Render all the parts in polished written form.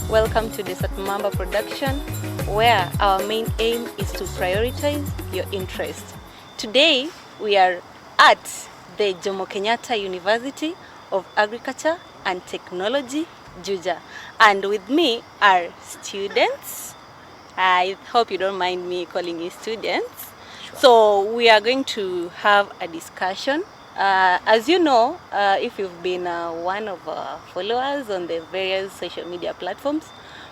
Welcome to the Satmamba production, where our main aim is to prioritize your interest. Today, we are at the Jomo Kenyatta University of Agriculture and Technology, Juja. And with me are students. I hope you don't mind me calling you students. Sure. So we are going to have a discussion. As you know, if you've been one of our followers on the various social media platforms,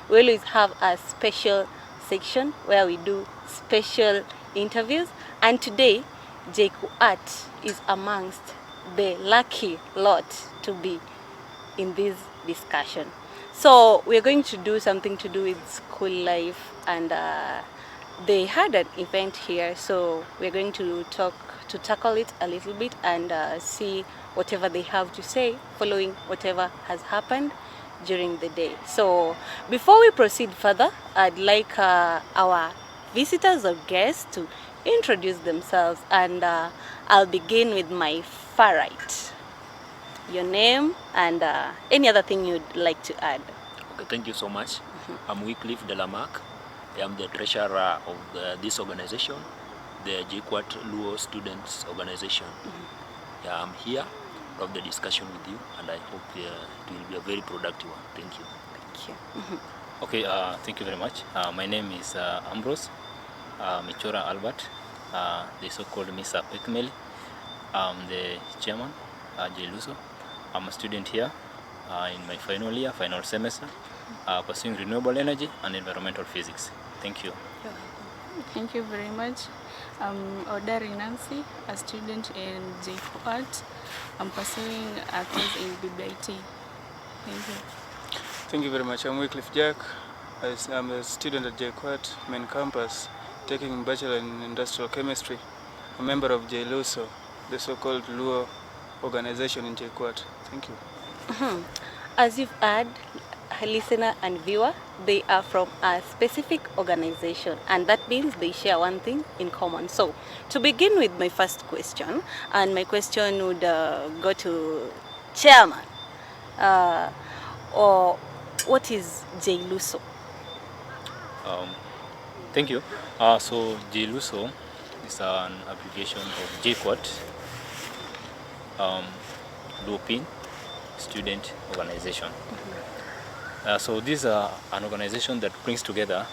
we always have a special section where we do special interviews. And today, JKUAT is amongst the lucky lot to be in this discussion. So we're going to do something to do with school life, and they had an event here, so we're going to tackle it a little bit and see whatever they have to say following whatever has happened during the day. So before we proceed further, I'd like our visitors or guests to introduce themselves, and I'll begin with my far right. Your name and any other thing you'd like to add. Okay, thank you so much. I'm Wycliffe Delamark. I am the treasurer of this organization, the JKUAT Luo Students Organization. Yeah, I'm here to have the discussion with you, and I hope it will be a very productive one. Thank you. Thank you. Okay, thank you very much. My name is Ambrose Michora Albert, the so-called Mr. Pekmeli. I'm the chairman, JLUSO. I'm a student here in my final year, final semester, pursuing renewable energy and environmental physics. Thank you. Thank you very much. I'm Odari Nancy, a student in JKUAT. I'm pursuing a course in BBIT. Thank you. Thank you very much. I'm Wycliffe Jack. I'm a student at JKUAT main campus, taking Bachelor in Industrial Chemistry, a member of JLUSO, the so-called Luo organization in JKUAT. Thank you. As you've heard, listener and viewer, they are from a specific organization, and that means they share one thing in common. So to begin with my first question, and my question would go to chairman, or what is JLUSO? Thank you. So JLUSO is an abbreviation of JKUAT, European Student Organization. So this is an organization that brings together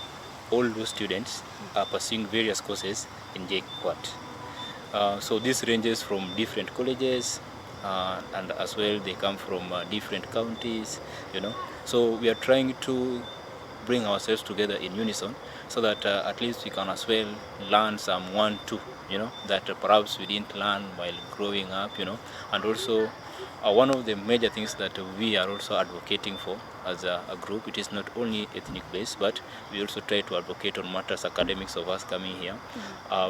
all those students pursuing various courses in JKUAT. So this ranges from different colleges, and as well they come from different counties, you know. So we are trying to bring ourselves together in unison, so that at least we can as well learn some one, two, you know, that perhaps we didn't learn while growing up, you know. And also one of the major things that we are also advocating for as a group, it is not only ethnic based, but we also try to advocate on matters academics of us coming here.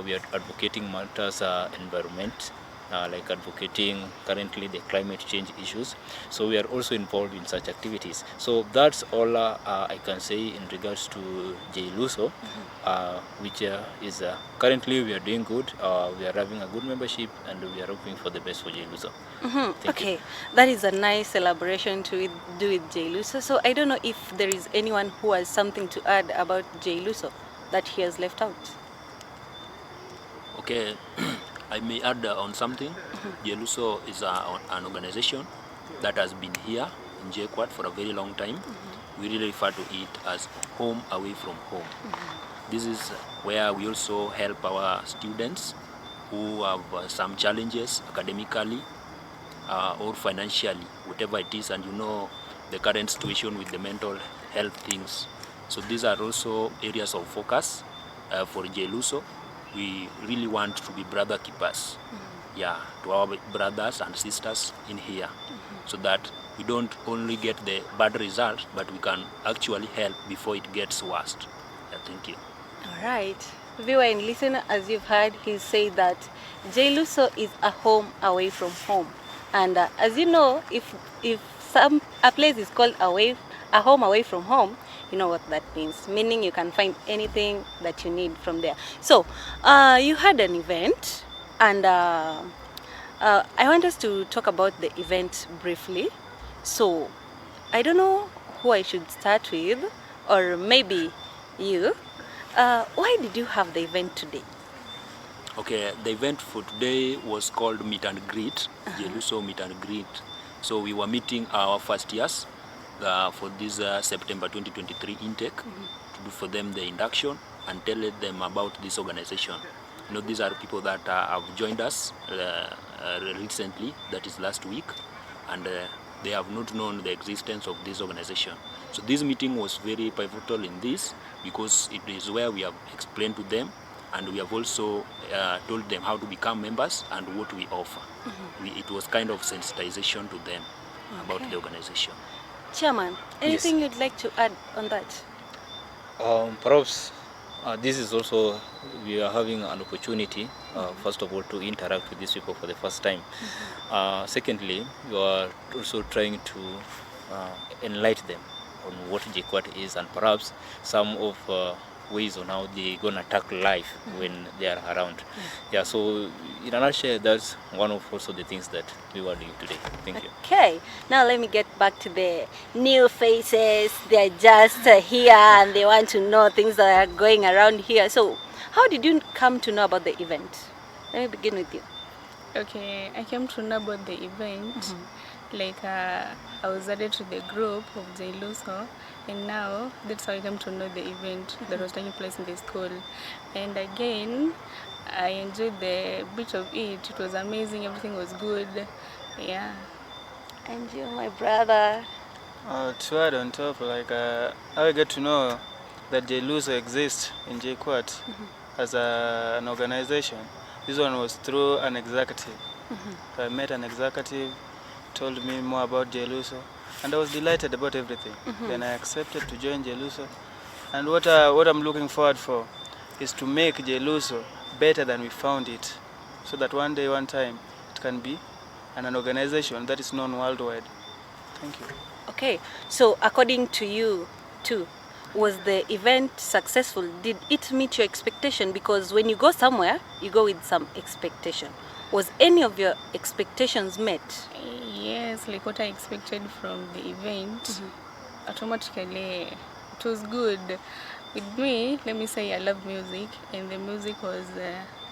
We are advocating matters environment, like advocating currently the climate change issues. So we are also involved in such activities. So that's all I can say in regards to JLUSO, which is currently we are doing good. We are having a good membership, and we are hoping for the best for JLUSO. Okay, that is a nice elaboration to do with JLUSO. So I don't know if there is anyone who has something to add about JLUSO that he has left out. Okay, I may add on something. JLUSO is an organization that has been here in JKUAT for a very long time. We really refer to it as home away from home. This is where we also help our students who have some challenges academically or financially, whatever it is, and you know the current situation with the mental health things. So these are also areas of focus for JLUSO. We really want to be brother keepers, yeah, to our brothers and sisters in here, so that we don't only get the bad results, but we can actually help before it gets worse. Yeah, thank you. All right. Viewer and listener, as you've heard, he said that JLUSO is a home away from home. And as you know, if a place is called a home away from home, you know what that means, meaning you can find anything that you need from there. So you had an event, and I want us to talk about the event briefly. So I don't know who I should start with, or maybe you. Why did you have the event today? Okay, the event for today was called Meet and Greet, JKUAT Meet and Greet. So we were meeting our first years for this September 2023 intake to do for them the induction and tell them about this organization. You know, these are people that have joined us recently, that is last week, and they have not known the existence of this organization. So this meeting was very pivotal in this because it is where we have explained to them, and we have also told them how to become members and what we offer. It was kind of sensitization to them about the organization. Chairman, anything you'd like to add on that? Perhaps this is also, we are having an opportunity, first of all, to interact with these people for the first time. Secondly, you are also trying to enlighten them on what JKUAT is, and perhaps some of ways on how they're going to tackle life when they are around. Yeah, so in a nutshell, that's one of also the things that we were doing today. Thank you. Okay, now let me get back to the new faces. They're just here and they want to know things that are going around here. So, how did you come to know about the event? Let me begin with you. Okay, I came to know about the event. Like I was added to the group of JKUAT, and now that's how I came to know the event that was taking place in the school. And again, I enjoyed the bit of it. It was amazing. Everything was good. Yeah. And you, my brother. To add on top, like I get to know that JKUAT exists in JKUAT as an organization. This one was through an executive. So I met an executive, told me more about JKUAT, and I was delighted about everything. Then I accepted to join JKUAT, and what I'm looking forward for is to make JKUAT better than we found it, so that one day, one time, it can be an organization that is known worldwide. Thank you. Okay, so according to you too, was the event successful? Did it meet your expectation? Because when you go somewhere, you go with some expectation. Was any of your expectations met? Yes, like what I expected from the event. Automatically, it was good. With me, let me say I love music, and the music was,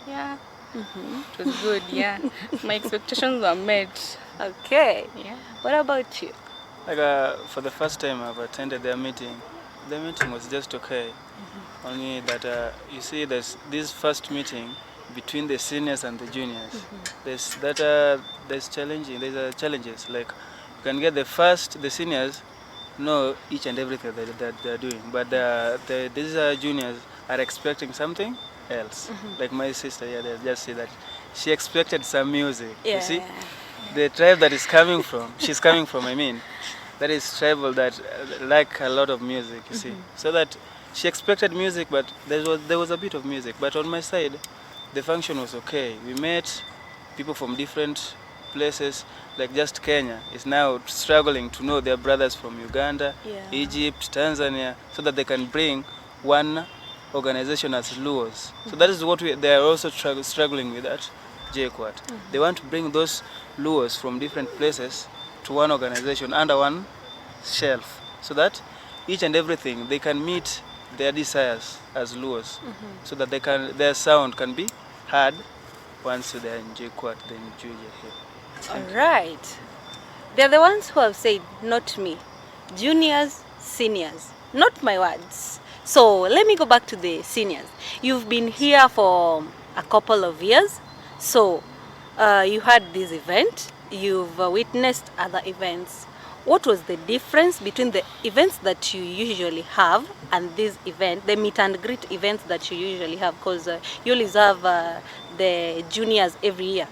yeah, it was good, yeah. My expectations were met. Okay. Yeah. What about you? Like for the first time I've attended their meeting, the meeting was just okay. Only that you see, there's this first meeting between the seniors and the juniors. There's challenges. Like you can get the seniors know each and everything that they're doing, but these juniors are expecting something else. Like my sister, they just say that she expected some music. Yeah. You see, the tribe that she's coming from, I mean, that is tribal that like a lot of music, you see. So that she expected music, but there was a bit of music. But on my side, the function was okay. We met people from different places, like just Kenya is now struggling to know their brothers from Uganda, Egypt, Tanzania, so that they can bring one organization as Luos. So that is what they are also struggling with at JKUAT. They want to bring those Luos from different places to one organization under one shelf, so that each and everything they can meet their desires as Luos, so that their sound can be heard once they're in JKUAT, then Julia here. All right. They're the ones who have said, not me. Juniors, seniors. Not my words. So let me go back to the seniors. You've been here for a couple of years. So you had this event. You've witnessed other events. What was the difference between the events that you usually have and this event, the meet and greet events that you usually have? Because you always have the juniors every year.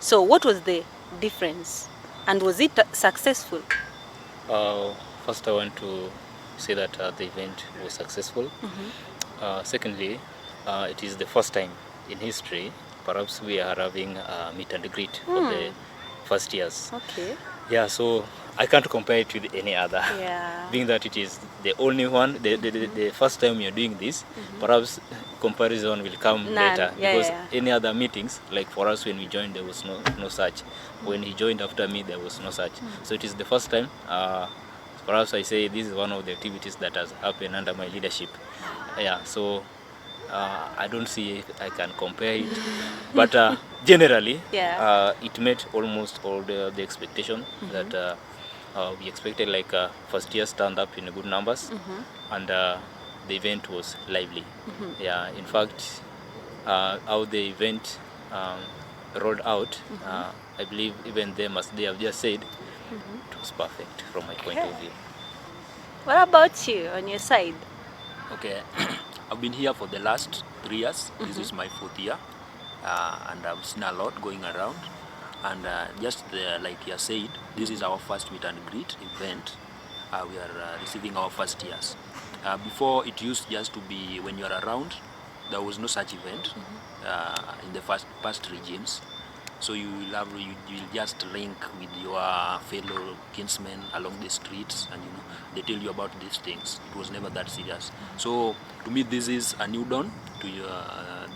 So what was the difference, and was it successful? First, I want to say that the event was successful. Secondly, it is the first time in history, perhaps we are having a meet and greet for the first years. Okay. Yeah, so I can't compare it with any other. Yeah. Being that it is the only one, the first time you're doing this, perhaps comparison will come later. Because any other meetings, like for us when we joined, there was no such. When he joined after me, there was no such. So it is the first time. perhaps I say this is one of the activities that has happened under my leadership. Yeah, so I don't see if I can compare it, but generally, Yeah. it met almost all the expectation that we expected. Like first year stand up in good numbers, and the event was lively. Yeah, in fact, how the event rolled out, I believe even them, as they have just said, it was perfect from my point of Okay. view. What about you on your side? Okay, I've been here for the last 3 years. This is my 4th year, and I've seen a lot going around. And just like you said, this is our first meet and greet event. We are receiving our first years. Before, it used just to be when you are around, there was no such event in the past regimes. So you will just link with your fellow kinsmen along the streets, and they tell you about these things. It was never that serious. So to me, this is a new dawn to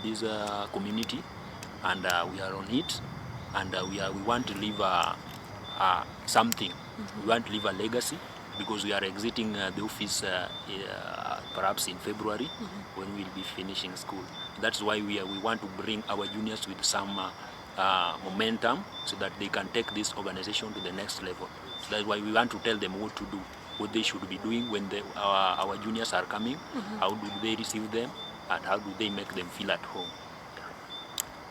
this community, and we are on it, and we want to leave something. We want to leave a legacy, because we are exiting the office perhaps in February, when we'll be finishing school. That's why we want to bring our juniors with some momentum, so that they can take this organization to the next level. So that's why we want to tell them what to do, what they should be doing when our juniors are coming. How do they receive them, and how do they make them feel at home?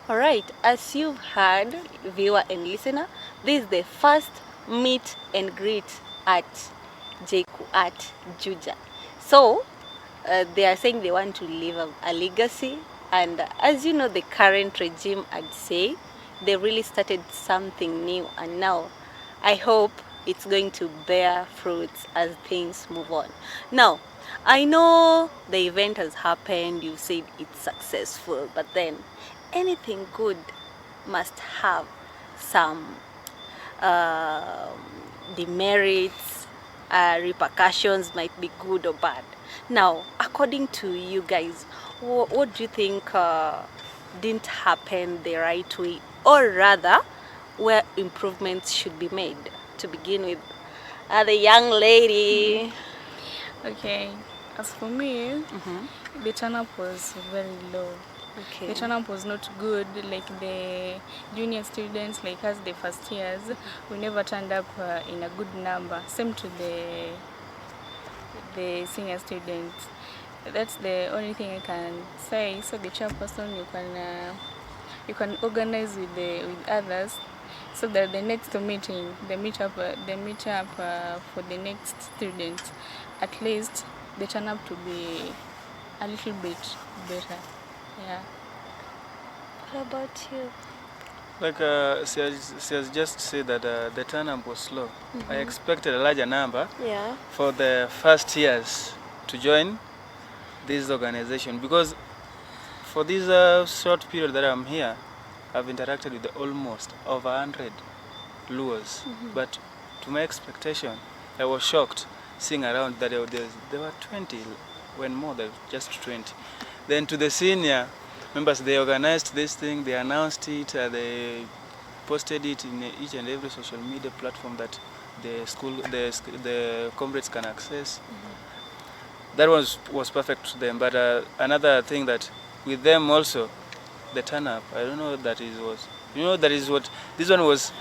All right, as you've heard, viewer and listener, this is the first meet and greet at JKUAT Juja. So they are saying they want to leave a legacy, and as you know, the current regime, I'd say, they really started something new, and now I hope it's going to bear fruits as things move on. Now, I know the event has happened, you said it's successful, but then anything good must have some demerits, repercussions, might be good or bad. Now, according to you guys, what do you think didn't happen the right way, or rather, where improvements should be made? To begin with, the young lady. Okay, as for me, the turn up was very low. Okay. The turn up was not good. Like the junior students, like us, the first years, we never turned up in a good number. Same to the senior students. That's the only thing I can say. So the chairperson, you can organize with others, so that the next meeting, the meet up for the next student, at least they turn up to be a little bit better. Yeah. What about you? Like she has just said that the turn-up was slow. I expected a larger number Yeah. for the first years to join this organization, because for this short period that I'm here, I've interacted with almost over 100 Luos. But to my expectation, I was shocked seeing around that there were 20, when more than just 20. Then to the senior members, they organized this thing, they announced it, they posted it in each and every social media platform that the comrades can access. That was perfect to them. But another thing that with them also, the turn up, I don't know that is was, that is what, this one was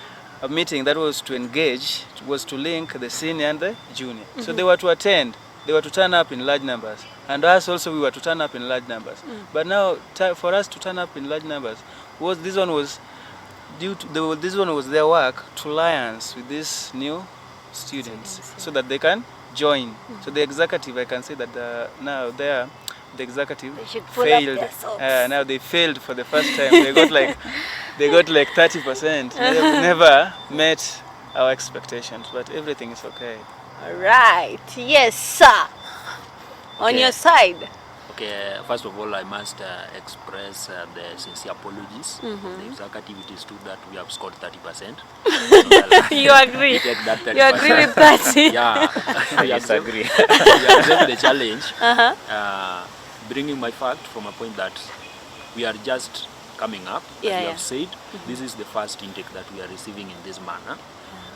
a meeting that was to engage, was to link the senior and the junior. So they were to attend, they were to turn up in large numbers. And us also, we were to turn up in large numbers. But now, for us to turn up in large numbers, this one was their work to liaise with these new students, so that they can join. So the executive, I can say that now the executive They should pull up failed. their socks. Now they failed for the first time. They got like 30%. They never met our expectations, but everything is okay. All right. Yes, sir. On Okay. your side. Okay, first of all, I must express the sincere apologies. The executive, it is true that we have scored 30%. You agree? We take that 30%. You agree with that? Yeah, I disagree. we accept the challenge. Bringing my fact from a point that we are just coming up, as Yeah, you yeah. have said, this is the first intake that we are receiving in this manner.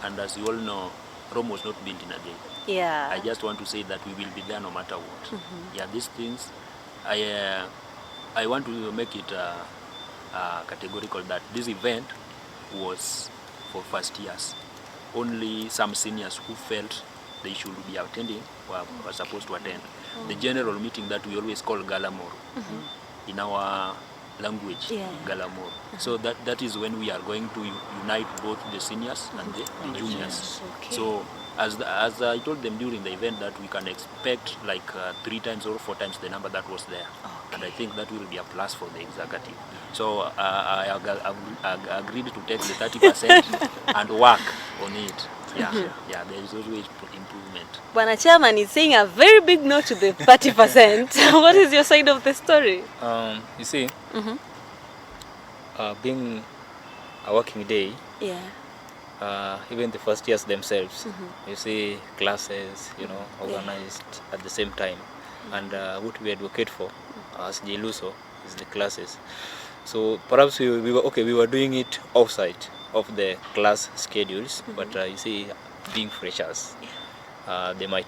And as you all know, Rome was not built in a day. Yeah. I just want to say that we will be there no matter what. Yeah, these things, I want to make it categorical that this event was for first years. Only some seniors who felt they should be attending were supposed to attend. The general meeting that we always call Galamoro in our language, Galamoro. So that is when we are going to unite both the seniors and the juniors. Okay. So as I told them during the event that we can expect like 3 times or 4 times the number that was there. And I think that will be a plus for the executive. So I agreed to take the 30% and work on it. Yeah, there is always improvement. Bwana Chairman is saying a very big no to the 30%. What is your side of the story? You see, being a working day, even the first years themselves, you see classes, organized at the same time. And what we advocate for as JLUSO is the classes. So perhaps we were doing it offside of the class schedules, but you see, being freshers, they might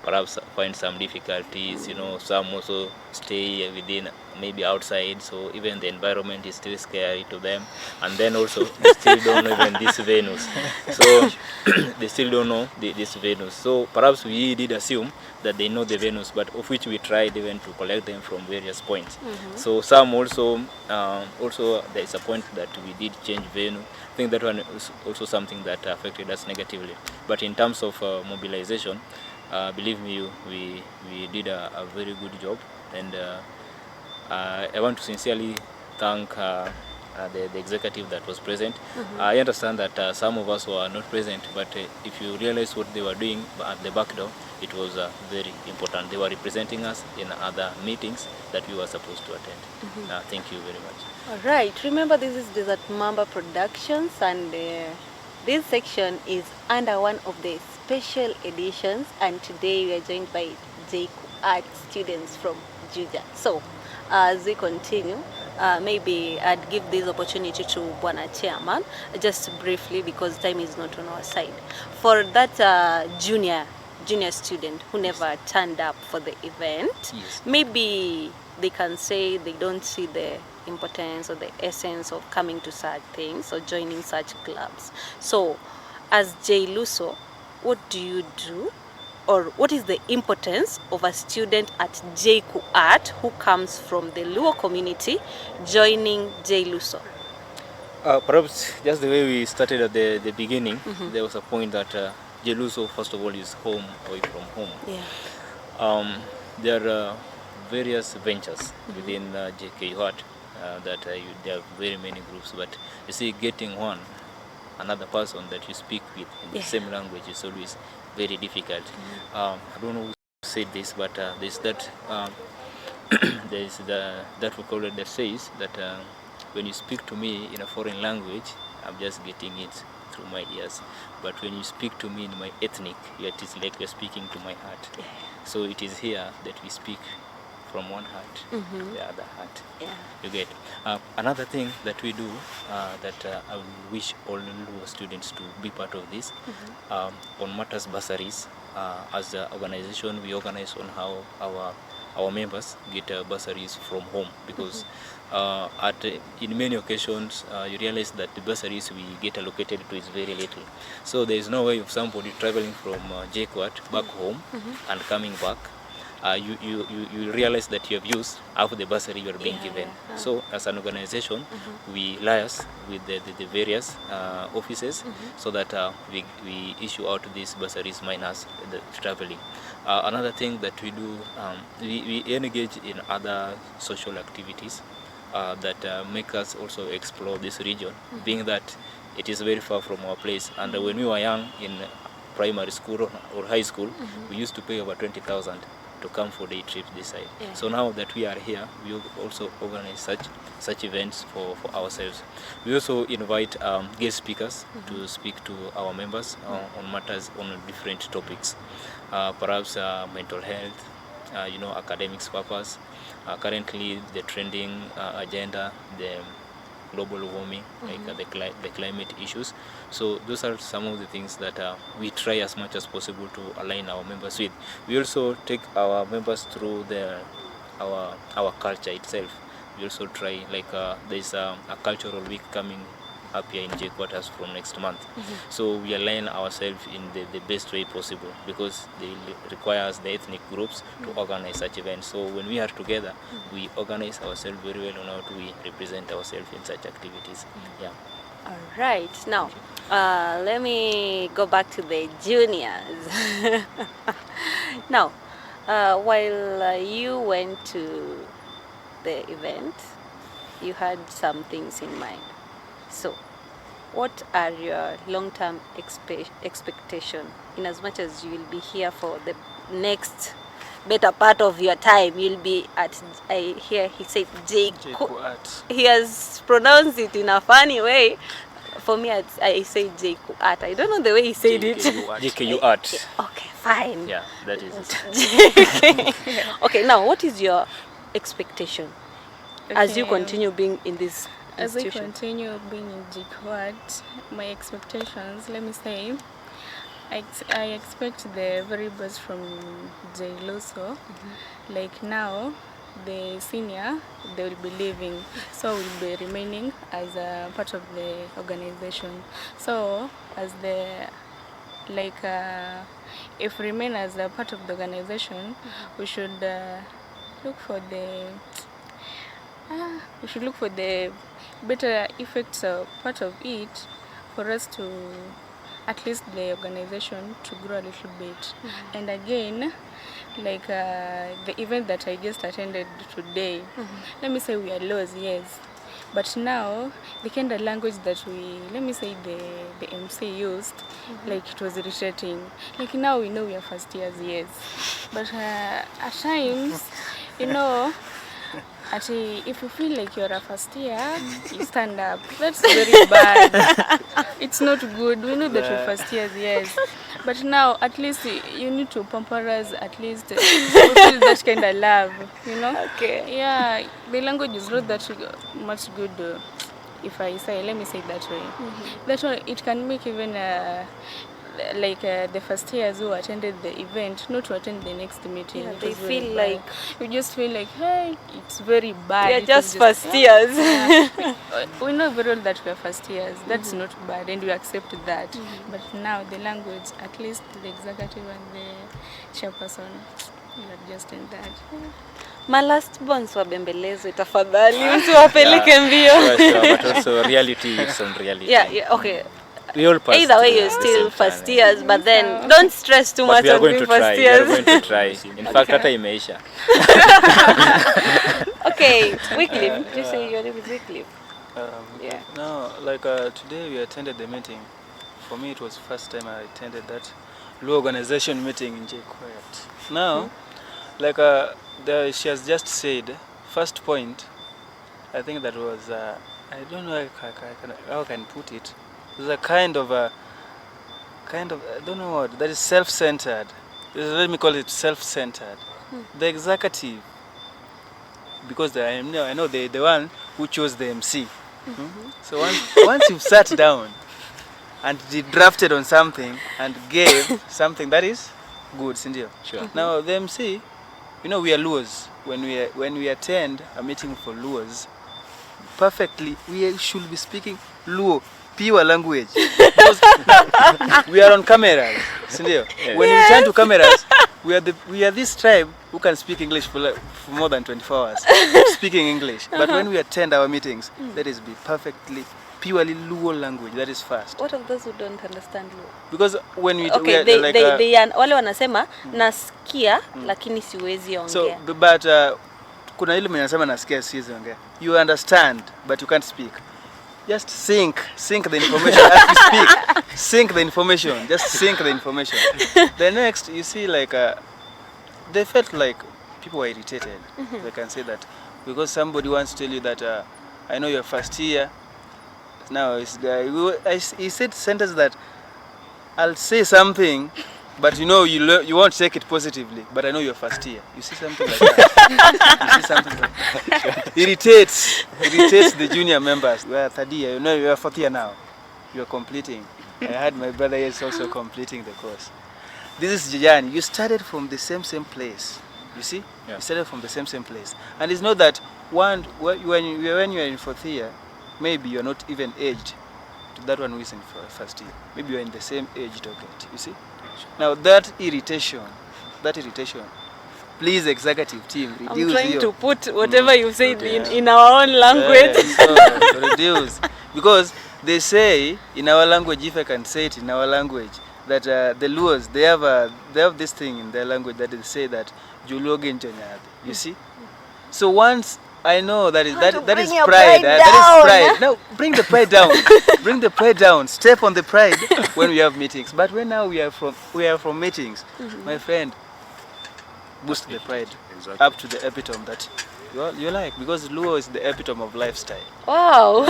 perhaps find some difficulties, some also stay within, maybe outside, so even the environment is still scary to them, and then also they still don't know even these venues, so they still don't know these venues. So perhaps we did assume that they know the venues, but of which we tried even to collect them from various points. So some also there is a point that we did change venue. I think that one is also something that affected us negatively. But in terms of mobilization, believe me, we did a very good job, and I want to sincerely thank the executive that was present. I understand that some of us were not present, but if you realize what they were doing at the back door, it was very important. They were representing us in other meetings that we were supposed to attend. Thank you very much. All right. Remember, this is Desert Mamba Productions, and this section is under one of the special editions, and today we are joined by JKUAT students from Juja. So, as we continue, maybe I'd give this opportunity to Bwana Chairman, just briefly, because time is not on our side. For that junior student who never turned up for the event, maybe they can say they don't see the importance or the essence of coming to such things or joining such clubs. So, as JLUSO, what do you do, or what is the importance of a student at JKUAT who comes from the Luo community joining JLUSO? Perhaps just the way we started at the beginning, there was a point that JLUSO, first of all, is home away from home. There are various ventures within JKUAT that there are very many groups, but you see, getting another person that you speak with in the same language is always very difficult. I don't know who said this, but there's that there's that vocabulary that says that when you speak to me in a foreign language, I'm just getting it through my ears, but when you speak to me in my ethnic, it is like you're speaking to my heart. So it is here that we speak from one heart to the other heart. You get. Another thing that we do that I would wish all students to be part of this, on matters bursaries, as an organization we organize on how our members get bursaries from home, because in many occasions you realize that the bursaries we get allocated to is very little. So there is no way of somebody traveling from JKUAT back home and coming back. You realize that you have used half the bursary you are being given. So as an organization, we liaise with the various offices so that we issue out these bursaries minus the traveling. Another thing that we do, we engage in other social activities that make us also explore this region, being that it is very far from our place. And when we were young in primary school or high school, we used to pay over 20,000 to come for day trips this side. So now that we are here, we also organize such events for ourselves. We also invite guest speakers to speak to our members on matters, on different topics, perhaps mental health, academics purpose. Currently the trending agenda, the global warming, like the climate issues. So those are some of the things that we try as much as possible to align our members with. We also take our members through our culture itself. We also try, like there's a cultural week coming up here in JKUAT from next month. So we align ourselves in the best way possible, because they requires the ethnic groups to organize such events. So when we are together, we organize ourselves very well on how we represent ourselves in such activities. Yeah. All right. Now, let me go back to the juniors. Now, while you went to the event, you had some things in mind. So, what are your long-term expectation? In as much as you will be here for the next better part of your time, you'll be at, I hear he said JKUAT. He has pronounced it in a funny way. For me, I say JKUAT. I don't know the way he said it. JKUAT. Okay, fine. Yeah, that is it. Okay, now what is your expectation as you Okay. continue being in this As I institution? continue being in JKUAT, my expectations, let me say, I expect the very best from JLUSO. Like now, the senior, they will be leaving, so we'll be remaining as a part of the organization. So as the, like, if we remain as a part of the organization, we should look for the better effects of part of it, for us to, at least the organization, to grow a little bit. And again, like the event that I just attended today, let me say we are lows, yes, but now the kind of language that we, let me say the MC used, like it was irritating. Like now we know we are first years, yes, but at times, you know, if you feel like you're a first year, you stand up. That's very bad. It's not good. We know that we're first years, yes. But now, at least you need to pamper us, at least to feel that kind of love, you know? Okay. Yeah, the language is not that much good, if I say, let me say it that way. That one, it can make even like the first years who attended the event not to attend the next meeting. Yeah, It they was very feel bad. like You just feel like, hey, it's very bad. you're It just was first years. we know very well that we are first years. That's not bad, and we accept that. But now the language, at least the executive and the chairperson, will adjust in that. My last bonds wabembelezwe tafadhali, msiwapeleke mbio. Sure, but also reality is on reality. Yeah, okay. We all pass Either way, through you're the still same first channel. years, but then don't stress too But much we are on going being to try. first We are years. going to try. In fact, hata imeisha. Okay, Wycliffe. Did you say your name is Wycliffe? Yeah. No, like today we attended the meeting. For me, it was first time I attended that Luo organization meeting in JKUAT. Now, like she has just said, first point, I think that was, I don't know how I can put it. There's a kind of, I don't know what, that is self-centered. Let me call it self-centered. The executive, because I know the one who chose the MC. So once you've sat down and drafted on something and gave something that is good, Cindy. Sure. Now the MC, you know, we are Luos. When we attend a meeting for Luos, perfectly we should be speaking Luo, pure language. Because we are on cameras, Cindy. Yes. When we turn to cameras, we are this tribe who can speak English for more than 24 hours, speaking English. But when we attend our meetings, let us be perfectly, purely Luo language. That is first. What of those who don't understand Luo? Because when we Okay, we are like wale wanasema nasikia lakini siwezi ongea. so, but kuna ile mwenye anasema nasikia siwezi ongea. You understand, but you can't speak. Just sync the information as we speak. Sync the information. Just sync the information. The next, you see, like they felt like people were irritated. They can say that because somebody wants to tell you that I know you're first year. Now this guy, he said sentence that I'll say something But you know, you won't take it positively. But I know you're first year. You see something like that. You see something like that. Irritates the junior members. We are third year. You know, you are fourth year now. You are completing. I had my brother is also completing the course. This is Jijani. You started from the same place. You see? Yeah. You started from the same place. And it's not that when you are in fourth year, maybe you're not even aged to that one who is in first year. Maybe you're in the same age bracket. You see? Now that irritation, please executive team, reduce. I'm trying your, to put whatever you said okay. in our own language. Yeah, so reduce. Because they say in our language, if I can say it in our language, that the Luos, they have this thing in their language that they say that Juluogen Chonyade. You see? So once I know that is pride. That is pride. No, bring the pride down. Bring the pride down. Step on the pride when we have meetings. But when now we are from meetings, my friend, boost the pride up to the epitome that you like, because Luo is the epitome of lifestyle. Wow.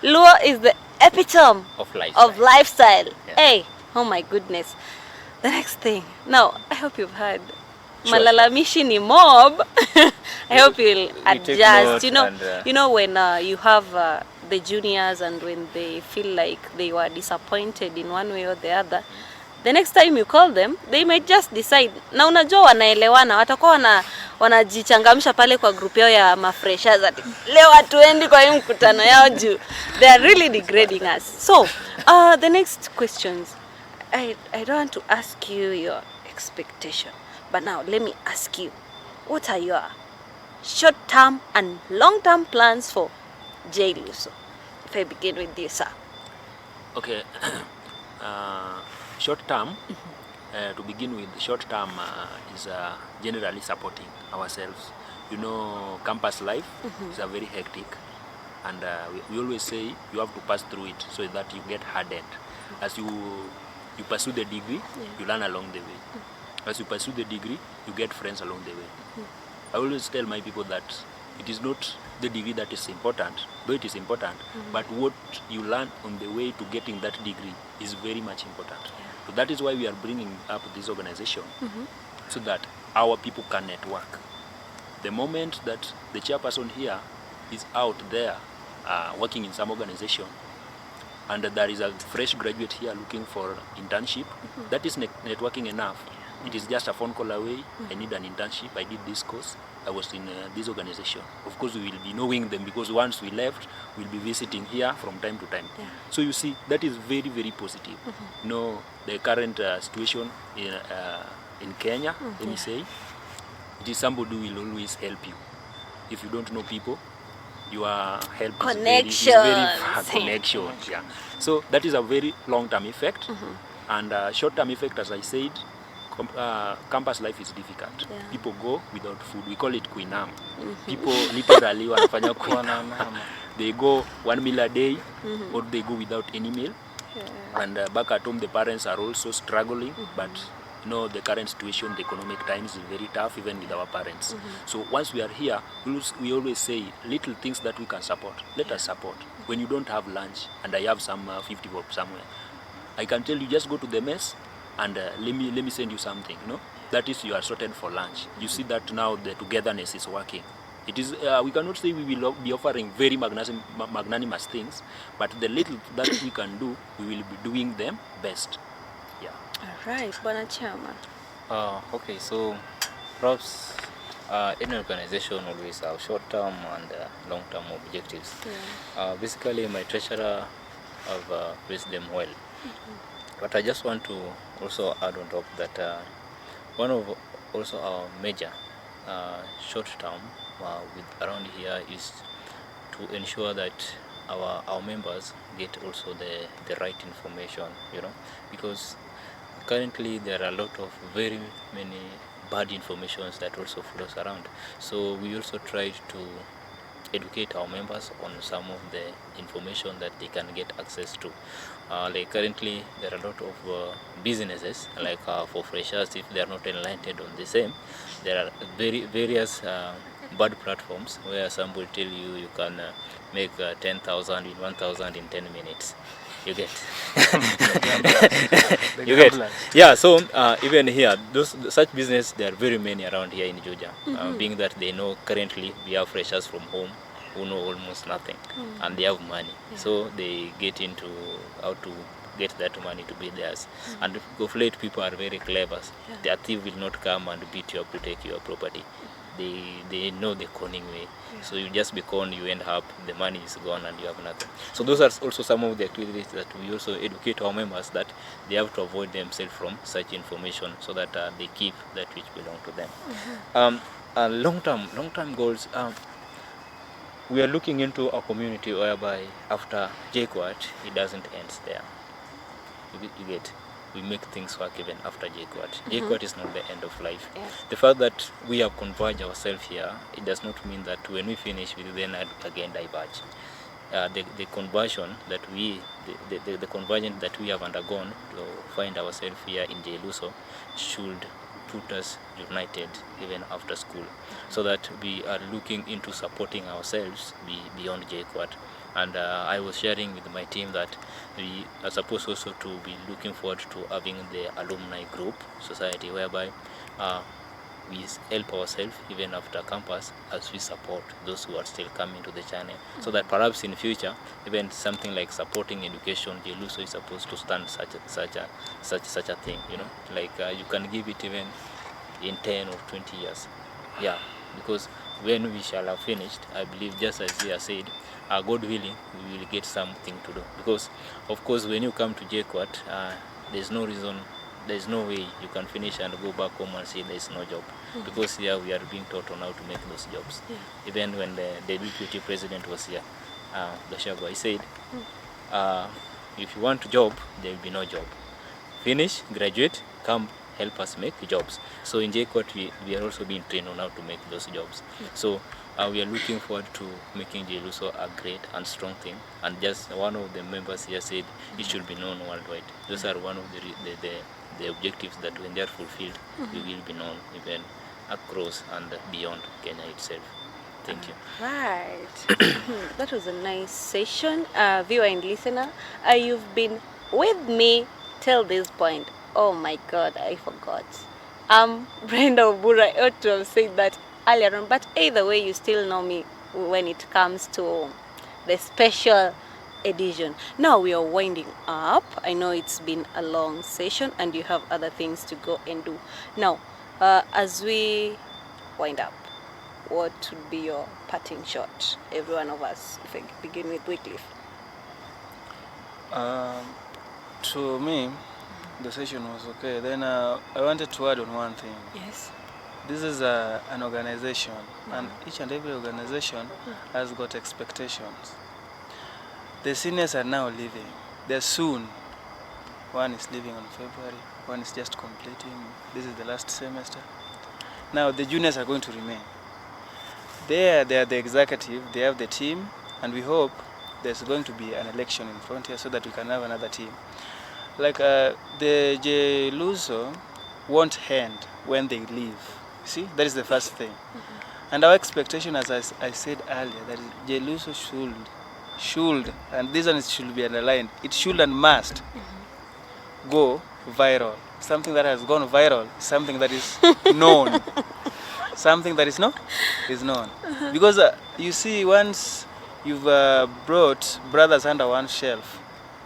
Luo is the epitome of lifestyle. Yeah. Hey, oh my goodness. The next thing. Now, I hope you've heard. Sure. Malalamishi ni mob. I hope you'll adjust. You know when you have the juniors and when they feel like they were disappointed in one way or the other, the next time you call them, they might just decide. Na unajua wanaelewana, watakuwa wanajichangamsha pale kwa group yao ya mafreshers ati leo hatuendi kwa hii mkutano yao juu. They are really degrading us. So, the next questions. I don't want to ask you your expectation. But now let me ask you, what are your short-term and long-term plans for JLUSO? If I begin with you, sir. Okay. Short-term, to begin with, short-term is generally supporting ourselves. You know, campus life is a very hectic, and we always say you have to pass through it so that you get hardened. As you pursue the degree, you learn along the way. As you pursue the degree, you get friends along the way. I always tell my people that it is not the degree that is important, though it is important, but what you learn on the way to getting that degree is very much important. So that is why we are bringing up this organization, so that our people can network. The moment that the chairperson here is out there working in some organization, and there is a fresh graduate here looking for internship, that is networking enough. It is just a phone call away. I need an internship. I did this course. I was in this organization. Of course, we will be knowing them because once we left, we'll be visiting here from time to time. Yeah. So you see, that is very, very positive. You know, the current situation in Kenya, let me say, it is somebody who will always help you. If you don't know people, your help is very far connection. Yeah. So that is a very long-term effect. And short-term effect, as I said, campus life is difficult. Yeah. People go without food. We call it kuinam. People literally wanafanya kuinam. They go 1 meal a day, or they go without any meal. Yeah. And back at home, the parents are also struggling. But you know, the current situation, the economic times is very tough, even with our parents. So once we are here, we always say little things that we can support. Let us support. When you don't have lunch, and I have some 50 bob somewhere, I can tell you just go to the mess. And let me send you something, you know. That is, you are sorted for lunch. You see that now the togetherness is working. It is we cannot say we will be offering very magnanimous things, but the little that we can do, we will be doing them best. Yeah. All right, Bwana Chairman. Okay, so perhaps any organization always have short-term and long-term objectives. Yeah. Basically, my treasurer have raised them well. But I just want to also add on top that one of also our major short term with around here is to ensure that our members get also the right information, you know, because currently there are a lot of very many bad informations that also flows around. So we also tried to educate our members on some of the information that they can get access to. Like currently there are a lot of businesses, like for freshers, if they are not enlightened on the same, there are various bad platforms where some will tell you can make 10,000 in 1,000 in 10 minutes. You get. The You get. gamblers. Yeah. So even here, such business, there are very many around here in Juja. Being that they know currently we have freshers from home who know almost nothing, and they have money, so they get into how to get that money to be theirs. And of late, people are very clever. The thief will not come and beat you up to take your property. They know the conning way. So you just be conned, you end up, the money is gone and you have nothing. So those are also some of the activities that we also educate our members, that they have to avoid themselves from such information, so that they keep that which belong to them. Long-term goals. We are looking into a community whereby after JKUAT, it doesn't end there. You get. We make things work even after JKUAT. JKUAT is not the end of life. Yes. The fact that we have converged ourselves here, it does not mean that when we finish, we then again diverge. The conversion that the convergence that we have undergone to find ourselves here in JLUSO should put us united even after school, so that we are looking into supporting ourselves beyond JKUAT. And I was sharing with my team that we are supposed also to be looking forward to having the alumni group society, whereby we help ourselves even after campus, as we support those who are still coming to the channel, so that perhaps in future, even something like supporting education, JLUSO is supposed to stand such a thing. You know, like you can give it even in 10 or 20 years. Yeah, because when we shall have finished, I believe, just as he has said, God willing, we will get something to do. Because, of course, when you come to JKUAT, there's no reason, there's no way you can finish and go back home and say there's no job. Because here we are being taught on how to make those jobs. Even when the deputy president was here, Gashagwa, he said, if you want a job, there will be no job. Finish, graduate, come help us make jobs. So in JKUAT, we are also being trained on how to make those jobs. So we are looking forward to making JLUSO a great and strong thing. And just one of the members here said it should be known worldwide. Those are one of the objectives that when they are fulfilled, we will be known even across and beyond Kenya itself. Thank you. Right. That was a nice session. Viewer and listener, you've been with me till this point. Oh my God, I forgot. Brenda Obura, I ought to have said that earlier on, but either way, you still know me when it comes to the special edition. Now we are winding up. I know it's been a long session and you have other things to go and do. Now, as we wind up, what would be your parting shot? Every one of us, if I begin with Wycliffe. To me, the session was okay. Then I wanted to add on one thing. Yes. This is an organization, and each and every organization has got expectations. The seniors are now leaving. They're soon. One is leaving on February, one is just completing. This is the last semester. Now the juniors are going to remain. They are the executive, they have the team, and we hope there's going to be an election in front here so that we can have another team. Like the JLUSO won't end when they leave. See, that is the first thing. And our expectation, as I said earlier, that JLUSO should, and this one should be underlined, it should and must go viral. Something that has gone viral, something that is known. Something that is known. Because you see, once you've brought brothers under one shelf,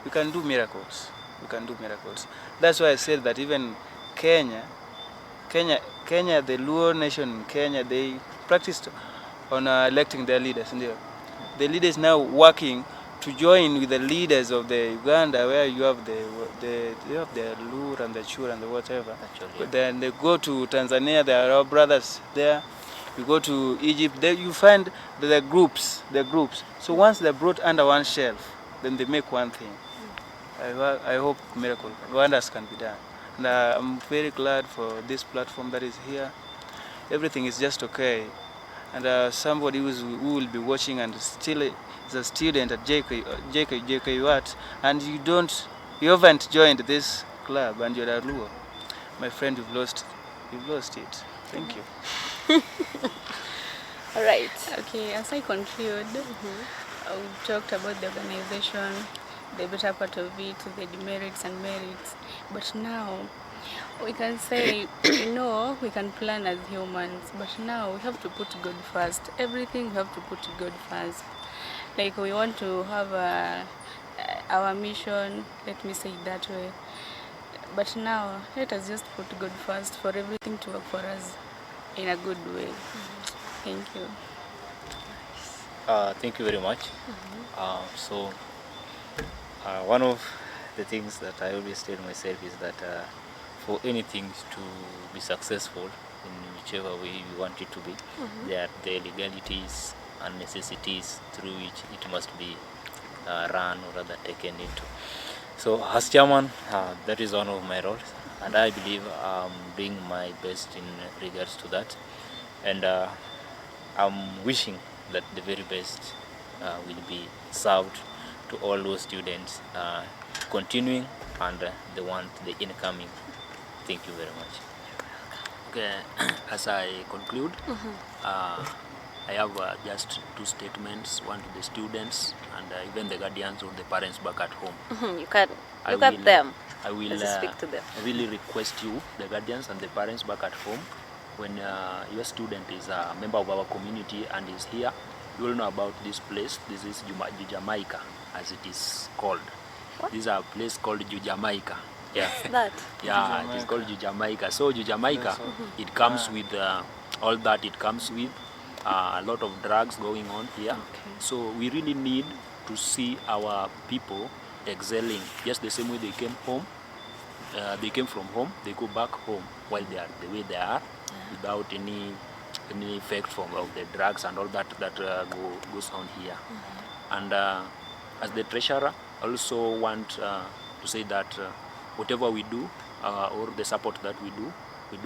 you can do miracles. You can do miracles. That's why I said that even Kenya, the Luo nation in Kenya, they practiced on electing their leaders. The leaders now working to join with the leaders of the Uganda, where you have the Lur and the Chur and the whatever. Actually, Then they go to Tanzania, there are our brothers there. You go to Egypt, there you find the groups. So once they're brought under one shelf, then they make one thing. I hope miracle, wonders can be done. And I'm very glad for this platform that is here. Everything is just okay. And somebody who will be watching and still is a student at JKUAT, and you haven't joined this club and you're a Luo, my friend, you've lost it. Thank you. All right. Okay, as I conclude, we talked about the organization, the better part of it, the demerits and merits. But now we can say, we can plan as humans, but now we have to put God first. Everything we have to put God first. Like we want to have our mission, let me say it that way. But now let us just put God first for everything to work for us in a good way. Thank you. Thank you very much. One of the things that I always tell myself is that for anything to be successful in whichever way we want it to be, there are the legalities and necessities through which it must be run or rather taken into. So as chairman, that is one of my roles, and I believe I'm doing my best in regards to that, and I'm wishing that the very best will be served to all those students continuing and the incoming. Thank you very much. Okay, as I conclude, I have just two statements, one to the students and even the guardians or the parents back at home. You can look at them. I will speak to them. I really request you, the guardians and the parents back at home, when your student is a member of our community and is here, you will know about this place. This is Jujamaica, as it is called. What? This is a place called Jujamaica. Yeah. That. Yeah, it is called Jujamaica. So Jujamaica, it comes with all that it comes with, a lot of drugs going on here. Okay. So we really need to see our people excelling just the same way they came home. They came from home, they go back home while they are the way they are, without any effect from of the drugs and all that goes on here. And as the treasurer, I also want to say that whatever we do or the support that we do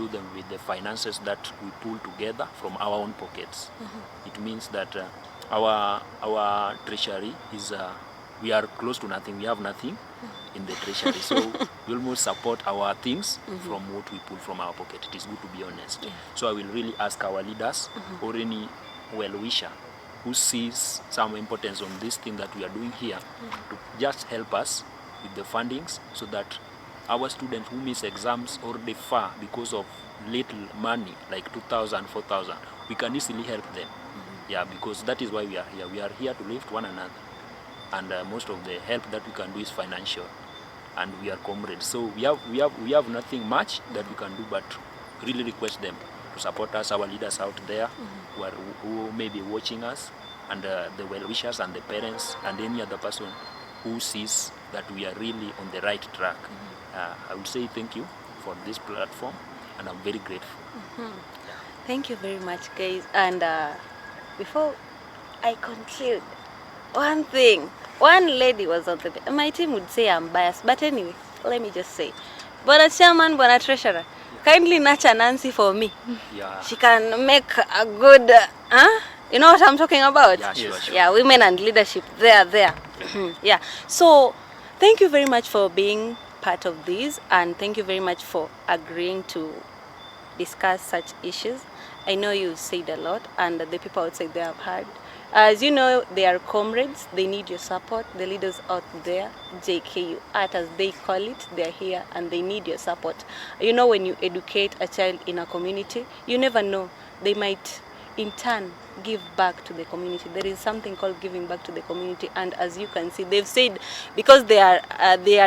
them with the finances that we pull together from our own pockets. It means that our treasury is we are close to nothing. We have nothing in the treasury, so we almost support our things from what we pull from our pocket. It is good to be honest. So I will really ask our leaders or any well-wisher who sees some importance on this thing that we are doing here to just help us with the fundings, so that our students who miss exams or defer because of little money, like 2,000, 4,000, we can easily help them. Yeah, because that is why we are here. We are here to lift one another, and most of the help that we can do is financial, and we are comrades. So we have nothing much that we can do, but really request them to support us, our leaders out there who may be watching us, and the well-wishers and the parents and any other person who sees that we are really on the right track. I would say thank you for this platform, and I'm very grateful. Thank you very much, guys. And before I conclude, one thing, one lady was on the my team would say I'm biased, but anyway, let me just say, Bwana Chairman, Bwana Treasurer, kindly nurture Nancy for me. Yeah. She can make a good, you know what I'm talking about? Yeah, sure. Yeah, women and leadership, there. Yeah, so thank you very much for being part of this, and thank you very much for agreeing to discuss such issues. I know you said a lot, and the people outside there have heard. As you know, they are comrades. They need your support. The leaders out there, JKUAT as they call it, they're here and they need your support. You know, when you educate a child in a community, you never know. They might, in turn, give back to the community. There is something called giving back to the community, and as you can see, they've said because they are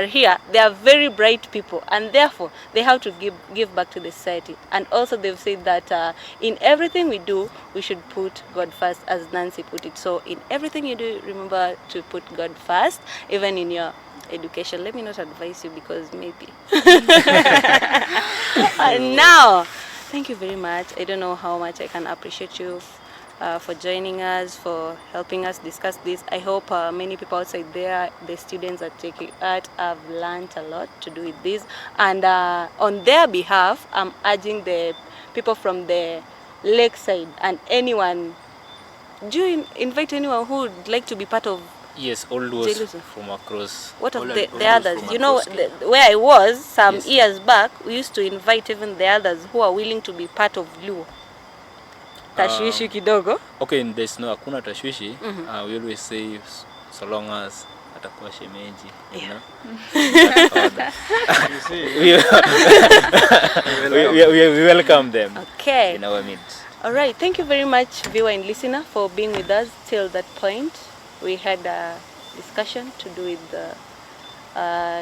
here, they are very bright people, and therefore they have to give back to the society. And also they've said that in everything we do, we should put God first, as Nancy put it. So in everything you do, remember to put God first, even in your education. Let me not advise you, because maybe. And now, thank you very much. I don't know how much I can appreciate you for joining us, for helping us discuss this. I hope many people outside there, the students at JKUAT, have learned a lot to do with this. And on their behalf, I'm urging the people from the lakeside and anyone, do you invite anyone who would like to be part of? Yes, all those JLUSO from across. What of All the those others? from You know, across where I was some Yes. years back, we used to invite even the others who are willing to be part of Luo. Tashwishi kidogo. Okay, there's no hakuna tashwishi. We always say so long as atakuwa shemeji, you Yeah. know. You see, We welcome them Okay. in our midst. All right. Thank you very much, viewer and listener, for being with us till that point. We had a discussion to do with the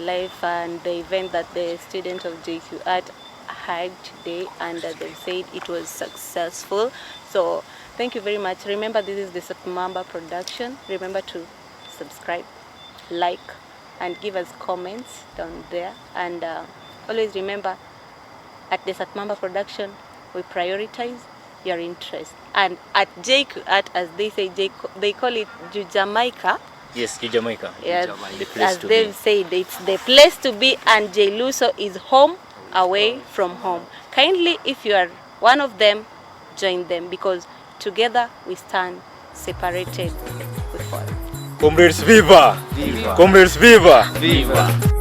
life and the event that the students of JKUAT had today, and they said it was successful. So thank you very much. Remember, this is the Satmamba production. Remember to subscribe, like, and give us comments down there. And always remember, at the Satmamba production, we prioritize your interest. And at JKUAT, as they say, they call it Jamaica. Yes, Jamaica. Yes, The place as to they've be. said, it's the place to be, and JLUSO is home away from home. Kindly, if you are one of them, join them, because together we stand, separated we fall. Comrades, viva! Viva. Comrades, viva! Viva.